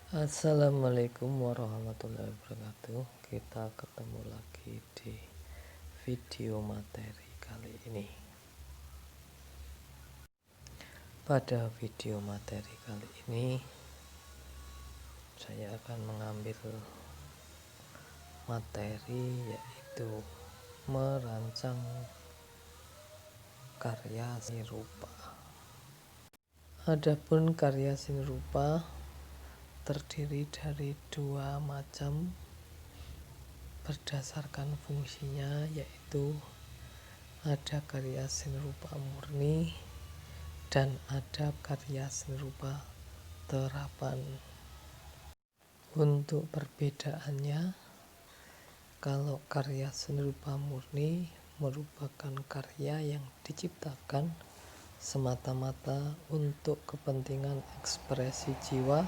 Assalamualaikum warahmatullahi wabarakatuh. Kita ketemu lagi di video materi kali ini. Pada video materi kali ini saya akan mengambil materi yaitu merancang karya seni rupa. Adapun karya seni rupa terdiri dari dua macam berdasarkan fungsinya, yaitu ada karya seni rupa murni dan ada karya seni rupa terapan. Untuk perbedaannya, kalau karya seni rupa murni merupakan karya yang diciptakan semata-mata untuk kepentingan ekspresi jiwa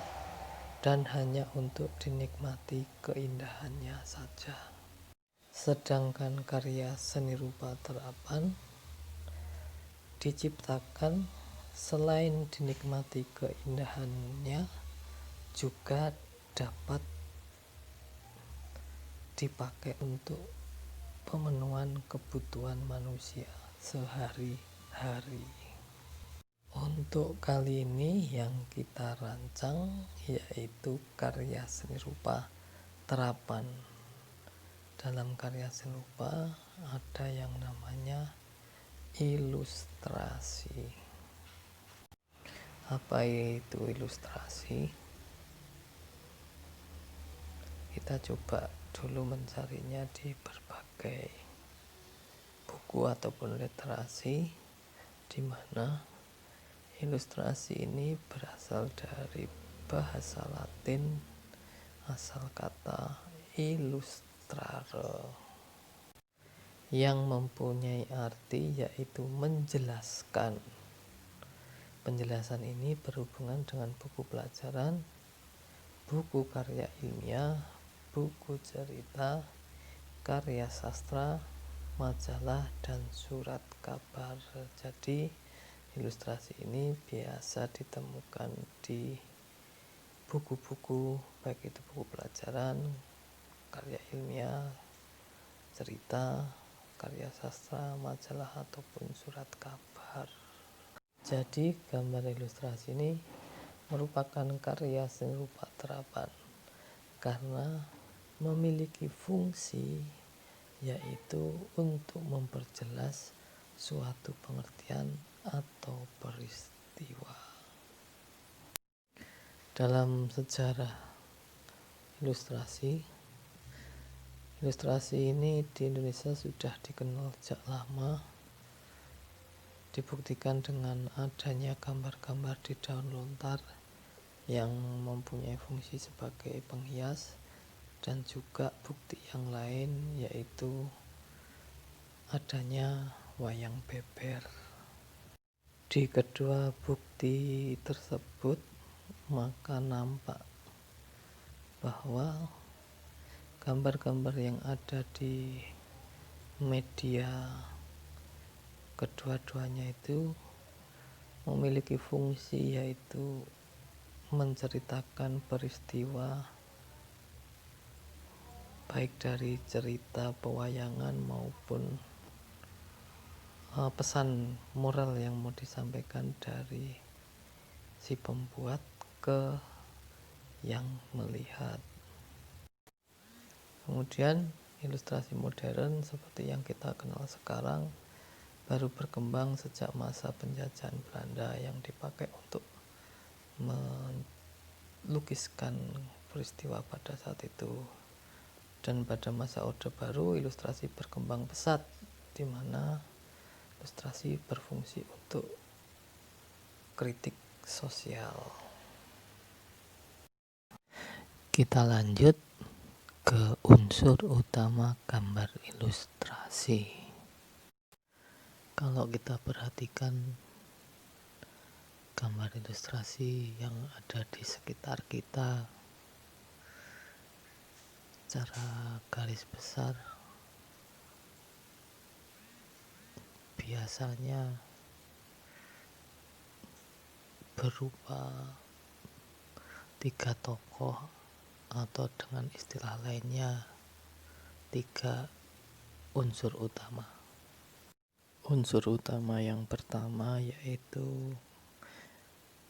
dan hanya untuk dinikmati keindahannya saja. Sedangkan karya seni rupa terapan diciptakan selain dinikmati keindahannya juga dapat dipakai untuk pemenuhan kebutuhan manusia sehari-hari. Untuk kali ini yang kita rancang yaitu karya seni rupa terapan. Dalam karya seni rupa ada yang namanya ilustrasi. Apa itu ilustrasi? Kita coba dulu mencarinya di berbagai buku ataupun literasi, di mana ilustrasi ini berasal dari bahasa Latin, asal kata illustrare, yang mempunyai arti yaitu menjelaskan. Penjelasan ini berhubungan dengan buku pelajaran, buku karya ilmiah, buku cerita, karya sastra, majalah, dan surat kabar. Jadi ilustrasi ini biasa ditemukan di buku-buku, baik itu buku pelajaran, karya ilmiah, cerita, karya sastra, majalah, ataupun surat kabar. Jadi gambar ilustrasi ini merupakan karya seni rupa terapan karena memiliki fungsi yaitu untuk memperjelas suatu pengertian atau peristiwa. Dalam sejarah ilustrasi ini di Indonesia sudah dikenal sejak lama, dibuktikan dengan adanya gambar-gambar di daun lontar yang mempunyai fungsi sebagai penghias, dan juga bukti yang lain yaitu adanya wayang beber. Di kedua bukti tersebut maka nampak bahwa gambar-gambar yang ada di media kedua-duanya itu memiliki fungsi yaitu menceritakan peristiwa baik dari cerita pewayangan maupun pesan moral yang mau disampaikan dari si pembuat ke yang melihat. Kemudian ilustrasi modern seperti yang kita kenal sekarang baru berkembang sejak masa penjajahan Belanda yang dipakai untuk melukiskan peristiwa pada saat itu. Dan pada masa Orde Baru ilustrasi berkembang pesat, di mana ilustrasi berfungsi untuk kritik sosial. Kita lanjut ke unsur utama gambar ilustrasi. Kalau kita perhatikan gambar ilustrasi yang ada di sekitar kita secara garis besar biasanya berupa 3 tokoh atau dengan istilah lainnya 3 unsur utama. Unsur utama yang pertama yaitu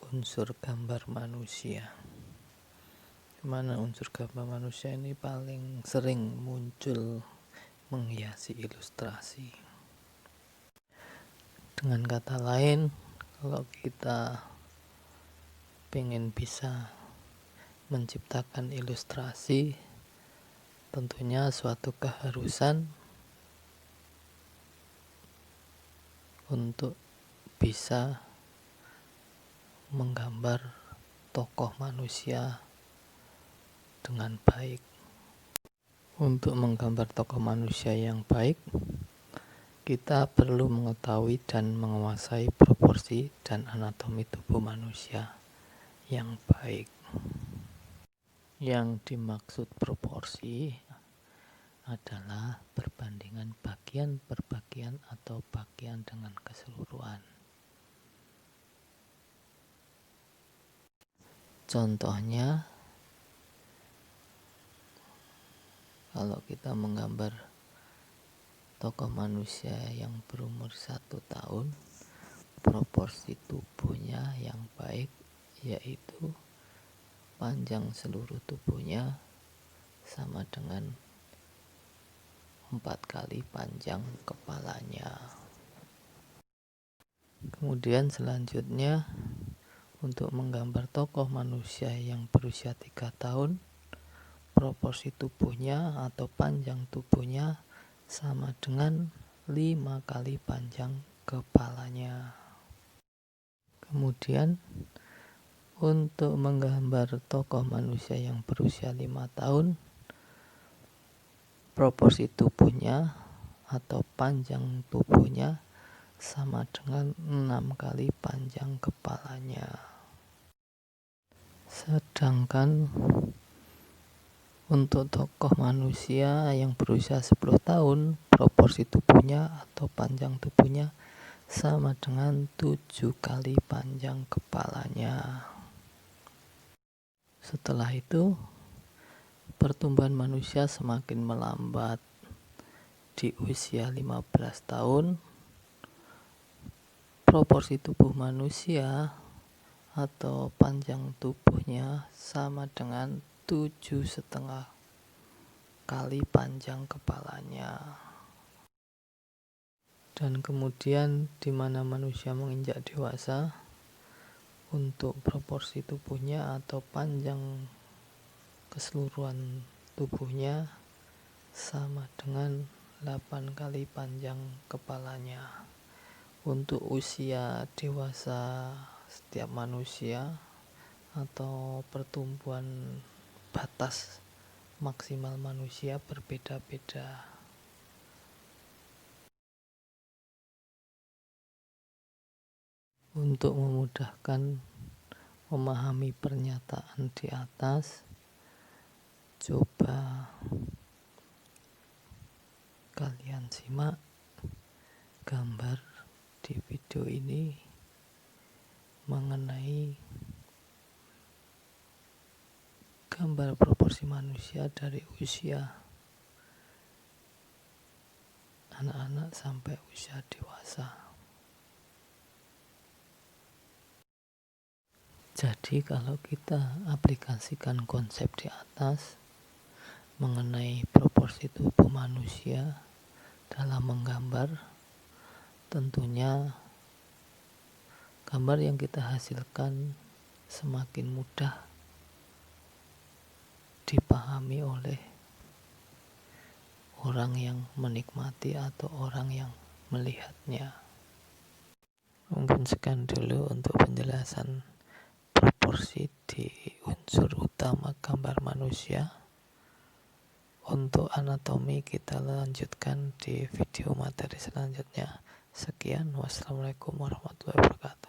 unsur gambar manusia. Mana unsur gambar manusia ini paling sering muncul menghiasi ilustrasi. Dengan kata lain, kalau kita pengen bisa menciptakan ilustrasi, tentunya suatu keharusan untuk bisa menggambar tokoh manusia dengan baik. Untuk menggambar tokoh manusia yang baik, kita perlu mengetahui dan menguasai proporsi dan anatomi tubuh manusia yang baik. Yang dimaksud proporsi adalah perbandingan bagian per bagian atau bagian dengan keseluruhan. Contohnya, kalau kita menggambar tokoh manusia yang berumur 1 tahun, proporsi tubuhnya yang baik yaitu panjang seluruh tubuhnya sama dengan 4 kali panjang kepalanya. Kemudian selanjutnya, untuk menggambar tokoh manusia yang berusia 3 tahun, proporsi tubuhnya atau panjang tubuhnya sama dengan 5 kali panjang kepalanya. Kemudian untuk menggambar tokoh manusia yang berusia 5 tahun, proporsi tubuhnya atau panjang tubuhnya sama dengan 6 kali panjang kepalanya. Sedangkan untuk tokoh manusia yang berusia 10 tahun, proporsi tubuhnya atau panjang tubuhnya sama dengan 7 kali panjang kepalanya. Setelah itu, pertumbuhan manusia semakin melambat. Di usia 15 tahun, proporsi tubuh manusia atau panjang tubuhnya sama dengan 7,5 kali panjang kepalanya. Dan kemudian di mana manusia menginjak dewasa, untuk proporsi tubuhnya atau panjang keseluruhan tubuhnya sama dengan 8 kali panjang kepalanya. Untuk usia dewasa setiap manusia atau pertumbuhan batas maksimal manusia berbeda-beda. Untuk memudahkan memahami pernyataan di atas, coba kalian simak gambar di video ini mengenai gambar proporsi manusia dari usia anak-anak sampai usia dewasa. Jadi kalau kita aplikasikan konsep di atas mengenai proporsi tubuh manusia dalam menggambar, tentunya gambar yang kita hasilkan semakin mudah dipahami oleh orang yang menikmati atau orang yang melihatnya. Mungkin sekian dulu untuk penjelasan proporsi di unsur utama gambar manusia. Untuk anatomi kita lanjutkan di video materi selanjutnya. Sekian, wassalamualaikum warahmatullahi wabarakatuh.